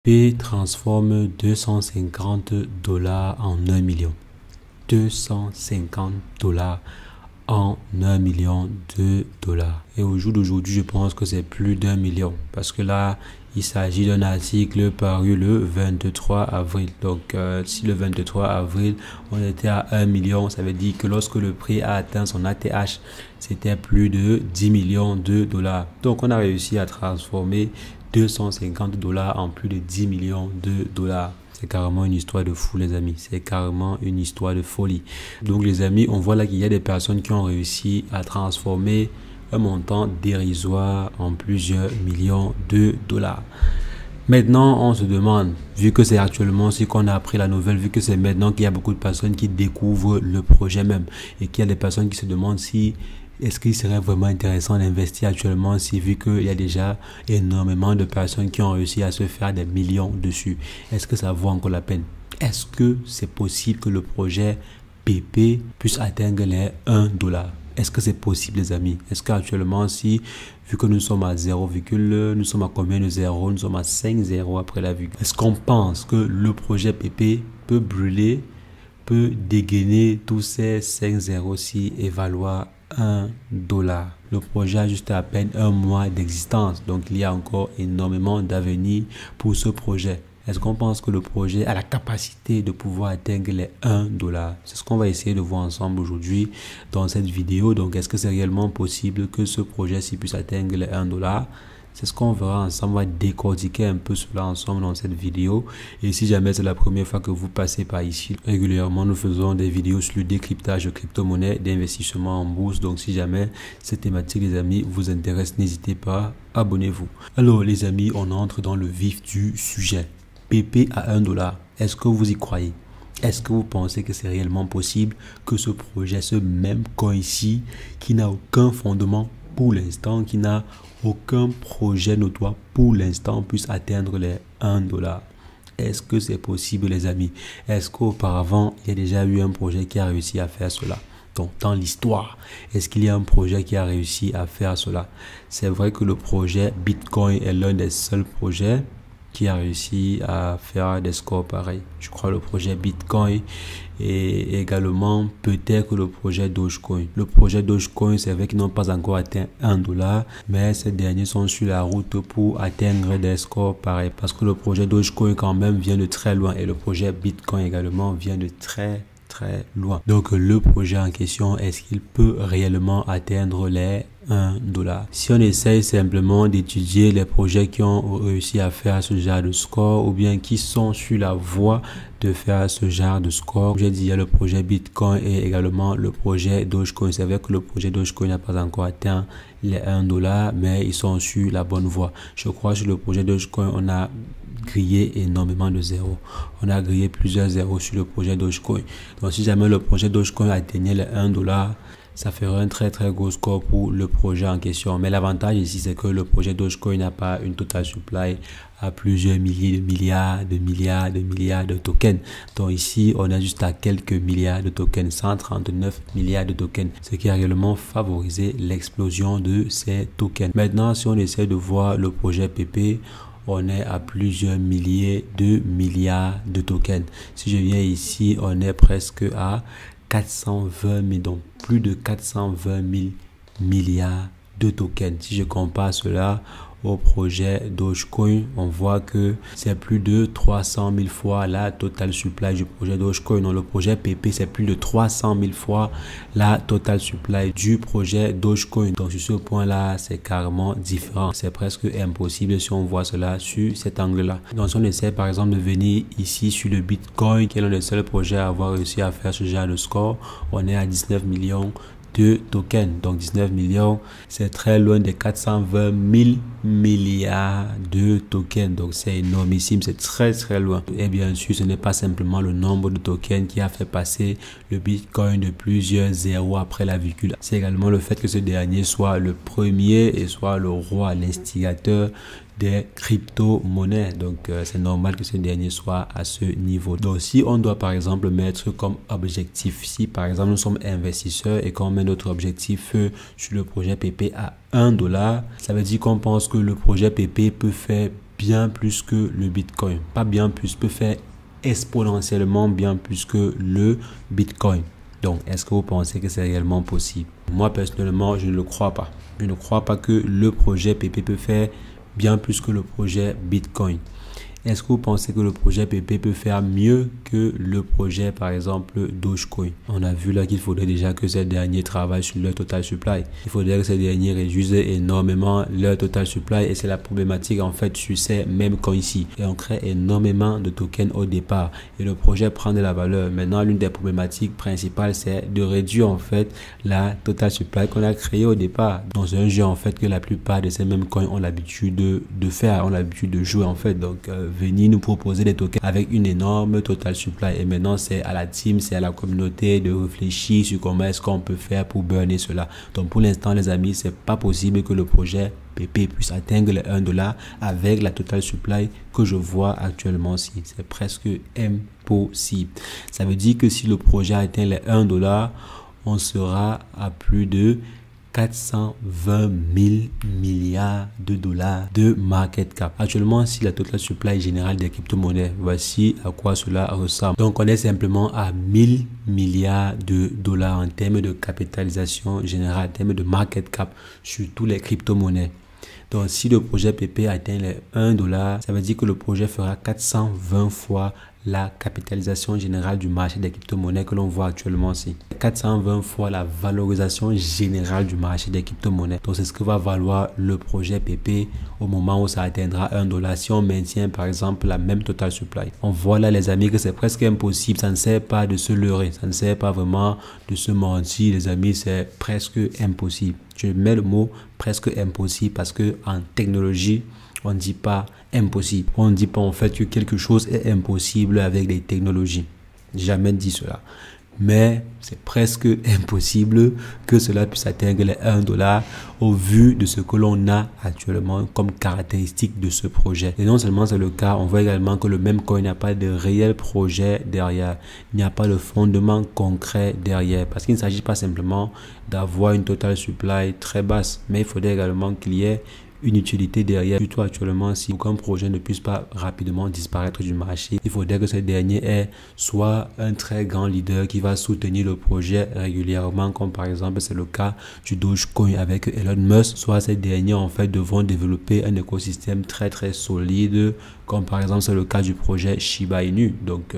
P transforme 250 dollars en 1 million. 250 dollars en 1 million de dollars. Et au jour d'aujourd'hui, je pense que c'est plus d'1 million. Parce que là, il s'agit d'un article paru le 23 avril. Donc, si le 23 avril, on était à 1 million, ça veut dire que lorsque le prix a atteint son ATH, c'était plus de 10 millions de dollars. Donc, on a réussi à transformer 250 dollars en plus de 10 millions de dollars. C'est carrément une histoire de fou, les amis. C'est carrément une histoire de folie. Donc, les amis, on voit là qu'il y a des personnes qui ont réussi à transformer un montant dérisoire en plusieurs millions de dollars. Maintenant, on se demande, vu que c'est actuellement ce qu'on a appris la nouvelle, vu que c'est maintenant qu'il y a beaucoup de personnes qui découvrent le projet même et qu'il y a des personnes qui se demandent si est-ce qu'il serait vraiment intéressant d'investir actuellement, si vu qu'il y a déjà énormément de personnes qui ont réussi à se faire des millions dessus. Est-ce que ça vaut encore la peine? Est-ce que c'est possible que le projet PP puisse atteindre les 1 dollar? Est-ce que c'est possible, les amis? Est-ce qu'actuellement, si, vu que nous sommes à 0, nous sommes à combien de 0? Nous sommes à 5 0 après la virgule. Est-ce qu'on pense que le projet PP peut brûler, peut dégainer tous ces 5 0-ci et valoir 1 dollar? Le projet a juste à peine un mois d'existence, donc il y a encore énormément d'avenir pour ce projet. Est-ce qu'on pense que le projet a la capacité de pouvoir atteindre les 1 dollar? C'est ce qu'on va essayer de voir ensemble aujourd'hui dans cette vidéo. Donc, est-ce que c'est réellement possible que ce projet-ci puisse atteindre les 1 dollar? C'est ce qu'on verra ensemble. On va décortiquer un peu cela ensemble dans cette vidéo. Et si jamais c'est la première fois que vous passez par ici, régulièrement, nous faisons des vidéos sur le décryptage de crypto-monnaies, d'investissement en bourse. Donc, si jamais cette thématique, les amis, vous intéresse, n'hésitez pas, abonnez-vous. Alors, les amis, on entre dans le vif du sujet. PP à 1 dollar. Est-ce que vous y croyez? Est-ce que vous pensez que c'est réellement possible que ce projet, ce même coin ici, qui n'a aucun fondement pour l'instant, qui n'a aucun projet notoire pour l'instant, puisse atteindre les 1 dollar? Est-ce que c'est possible, les amis? Est-ce qu'auparavant, il y a déjà eu un projet qui a réussi à faire cela? Donc, dans l'histoire, est-ce qu'il y a un projet qui a réussi à faire cela? C'est vrai que le projet Bitcoin est l'un des seuls projets qui a réussi à faire des scores pareils. Je crois le projet Bitcoin et également peut-être le projet Dogecoin. Le projet Dogecoin, c'est vrai qu'ils n'ont pas encore atteint 1 dollar, mais ces derniers sont sur la route pour atteindre des scores pareils parce que le projet Dogecoin quand même vient de très loin et le projet Bitcoin également vient de très loin. Donc le projet en question, est-ce qu'il peut réellement atteindre les 1 dollar? Si on essaye simplement d'étudier les projets qui ont réussi à faire ce genre de score ou bien qui sont sur la voie de faire ce genre de score, j'ai dit il y a le projet Bitcoin et également le projet Dogecoin. C'est vrai que le projet Dogecoin n'a pas encore atteint les 1 dollar, mais ils sont sur la bonne voie. Je crois sur le projet Dogecoin, on a grillé énormément de zéros. On a grillé plusieurs zéros sur le projet Dogecoin. Donc, si jamais le projet Dogecoin atteignait les 1 dollar, ça ferait un très gros score pour le projet en question. Mais l'avantage ici, c'est que le projet Dogecoin n'a pas une total supply à plusieurs milliers de milliards de tokens. Donc ici, on a juste à quelques milliards de tokens, 139 milliards de tokens, ce qui a réellement favorisé l'explosion de ces tokens. Maintenant, si on essaie de voir le projet PP, on est à plusieurs milliers de milliards de tokens. Si je viens ici, on est presque à 420 000, donc plus de 420 000 milliards de tokens. Si je compare cela au projet Dogecoin, on voit que c'est plus de 300 000 fois la total supply du projet Dogecoin. Dans le projet PP, c'est plus de 300 000 fois la total supply du projet Dogecoin. Donc sur ce point-là, c'est carrément différent. C'est presque impossible si on voit cela sur cet angle-là. Donc si on essaie par exemple de venir ici sur le Bitcoin, qui est l'un des seuls projets à avoir réussi à faire ce genre de score, on est à 19 millions de tokens. Donc 19 millions, c'est très loin des 420 000 milliards de tokens. Donc c'est énormissime, c'est très loin. Et bien sûr, ce n'est pas simplement le nombre de tokens qui a fait passer le Bitcoin de plusieurs zéros après la virgule. C'est également le fait que ce dernier soit le premier et soit le roi, l'instigateur des crypto-monnaies. Donc, c'est normal que ce dernier soit à ce niveau. Donc, si on doit par exemple mettre comme objectif, si par exemple nous sommes investisseurs et qu'on met notre objectif sur le projet PP à 1 dollar, ça veut dire qu'on pense que le projet PP peut faire bien plus que le Bitcoin. Pas bien plus, peut faire exponentiellement bien plus que le Bitcoin. Donc, est-ce que vous pensez que c'est réellement possible? Moi, personnellement, je ne le crois pas. Je ne crois pas que le projet PP peut faire bien plus que le projet Bitcoin. Est-ce que vous pensez que le projet PP peut faire mieux que le projet, par exemple, Dogecoin? On a vu là qu'il faudrait déjà que ces derniers travaillent sur leur total supply. Il faudrait que ces derniers réduisent énormément leur total supply et c'est la problématique en fait sur ces mêmes coins ici. Et on crée énormément de tokens au départ et le projet prend de la valeur. Maintenant, l'une des problématiques principales, c'est de réduire en fait la total supply qu'on a créée au départ. Dans un jeu en fait que la plupart de ces mêmes coins ont l'habitude de faire, ont l'habitude de jouer en fait. Donc, venir nous proposer des tokens avec une énorme total supply et maintenant c'est à la team, c'est à la communauté de réfléchir sur comment est-ce qu'on peut faire pour burner cela. Donc pour l'instant les amis, c'est pas possible que le projet PP puisse atteindre les 1 dollar avec la total supply que je vois actuellement ici. C'est presque impossible. Ça veut dire que si le projet atteint les 1 dollar, on sera à plus de 420 000 milliards de dollars de market cap. Actuellement, si la total supply générale des crypto-monnaies, voici à quoi cela ressemble. Donc, on est simplement à 1000 milliards de dollars en termes de capitalisation générale, en termes de market cap sur tous les crypto-monnaies. Donc, si le projet PP atteint les 1 dollar, ça veut dire que le projet fera 420 fois la capitalisation générale du marché des crypto-monnaies que l'on voit actuellement ici. 420 fois la valorisation générale du marché des crypto-monnaies. Donc, c'est ce que va valoir le projet PP au moment où ça atteindra 1 dollar. Si on maintient, par exemple, la même total supply. On voit là, les amis, que c'est presque impossible. Ça ne sert pas de se leurrer. Ça ne sert pas vraiment de se mentir, les amis. C'est presque impossible. Je mets le mot presque impossible parce que en technologie, on ne dit pas impossible. On ne dit pas en fait que quelque chose est impossible avec les technologies. Jamais dit cela. Mais c'est presque impossible que cela puisse atteindre les 1 dollar au vu de ce que l'on a actuellement comme caractéristique de ce projet. Et non seulement c'est le cas, on voit également que le même coin n'a pas de réel projet derrière. Il n'y a pas de fondement concret derrière. Parce qu'il ne s'agit pas simplement d'avoir une total supply très basse. Mais il faudrait également qu'il y ait une utilité derrière. Surtout actuellement, si aucun projet ne puisse pas rapidement disparaître du marché, il faudrait que ce dernier ait soit un très grand leader qui va soutenir le projet régulièrement, comme par exemple c'est le cas du Dogecoin avec Elon Musk, soit ces derniers en fait devront développer un écosystème très solide, comme par exemple c'est le cas du projet Shiba Inu. Donc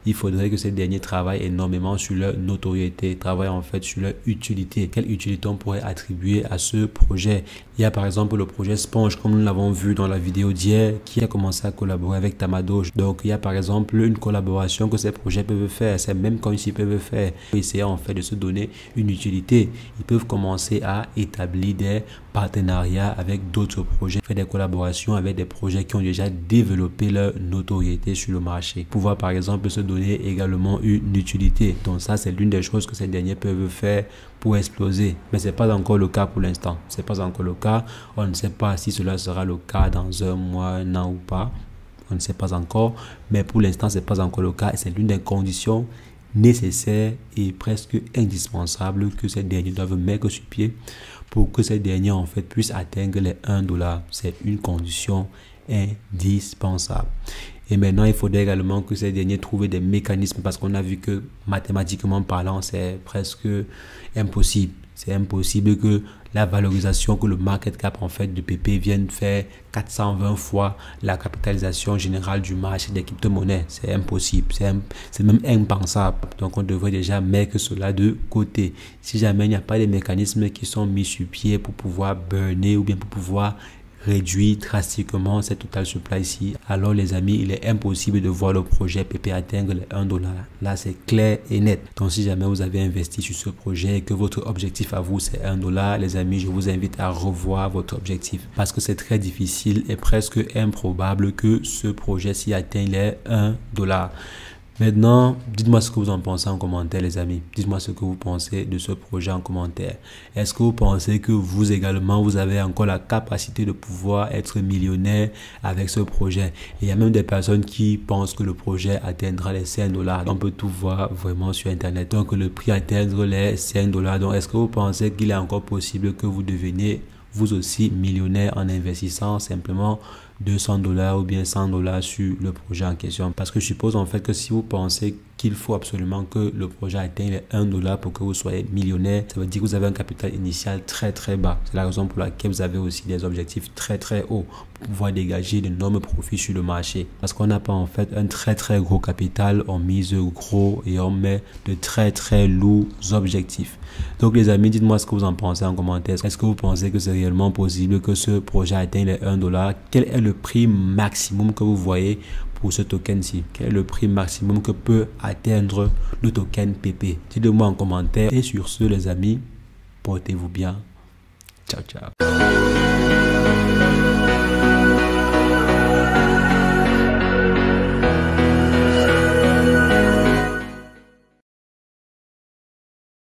il faudrait que ces derniers travaillent énormément sur leur notoriété, travaillent en fait sur leur utilité. Quelle utilité on pourrait attribuer à ce projet? Il y a par exemple le projet Sponge, comme nous l'avons vu dans la vidéo d'hier, qui a commencé à collaborer avec Tamadoge. Donc il y a par exemple une collaboration que ces projets peuvent faire, ces mêmes coins ici peuvent faire, essayer en fait de se donner une utilité. Ils peuvent commencer à établir des partenariats avec d'autres projets, faire des collaborations avec des projets qui ont déjà développé leur notoriété sur le marché. Pouvoir par exemple se donner également une utilité. Donc ça, c'est l'une des choses que ces derniers peuvent faire pour exploser. Mais c'est pas encore le cas pour l'instant. C'est pas encore le cas. On ne sait pas si cela sera le cas dans un mois, un an ou pas. On ne sait pas encore. Mais pour l'instant, c'est pas encore le cas. Et c'est l'une des conditions nécessaires et presque indispensables que ces derniers doivent mettre sur pied pour que ces derniers en fait puissent atteindre les 1 dollar. C'est une condition indispensable. Et maintenant, il faudrait également que ces derniers trouvent des mécanismes parce qu'on a vu que mathématiquement parlant, c'est presque impossible. C'est impossible que la valorisation, que le market cap en fait de PP vienne faire 420 fois la capitalisation générale du marché des crypto-monnaies. C'est impossible. C'est même impensable. Donc, on devrait déjà mettre cela de côté. Si jamais il n'y a pas de mécanismes qui sont mis sur pied pour pouvoir burner ou bien pour pouvoir réduire drastiquement cette total supply ici, alors les amis, il est impossible de voir le projet PP atteindre les 1 dollar. Là, c'est clair et net. Donc, si jamais vous avez investi sur ce projet et que votre objectif à vous, c'est 1 dollar, les amis, je vous invite à revoir votre objectif parce que c'est très difficile et presque improbable que ce projet-ci atteigne les 1 dollar. Maintenant, dites-moi ce que vous en pensez en commentaire, les amis. Dites-moi ce que vous pensez de ce projet en commentaire. Est-ce que vous pensez que vous également, vous avez encore la capacité de pouvoir être millionnaire avec ce projet? Et il y a même des personnes qui pensent que le projet atteindra les 5 dollars. On peut tout voir vraiment sur Internet. Donc, le prix atteindre les 5 dollars. Donc, est-ce que vous pensez qu'il est encore possible que vous deveniez vous aussi millionnaire en investissant simplement $200 ou bien $100 sur le projet en question. Parce que je suppose en fait que si vous pensez qu'il faut absolument que le projet atteigne les $1 pour que vous soyez millionnaire, ça veut dire que vous avez un capital initial très très bas. C'est la raison pour laquelle vous avez aussi des objectifs très très hauts pour pouvoir dégager d'énormes profits sur le marché. Parce qu'on n'a pas en fait un très très gros capital, on mise gros et on met de très très lourds objectifs. Donc les amis, dites-moi ce que vous en pensez en commentaire. Est-ce que vous pensez que c'est réellement possible que ce projet atteigne les $1? Quel est le prix maximum que vous voyez pour ce token-ci? Quel est le prix maximum que peut atteindre le token PP? Dites-le moi en commentaire. Et sur ce les amis, portez-vous bien. Ciao, ciao.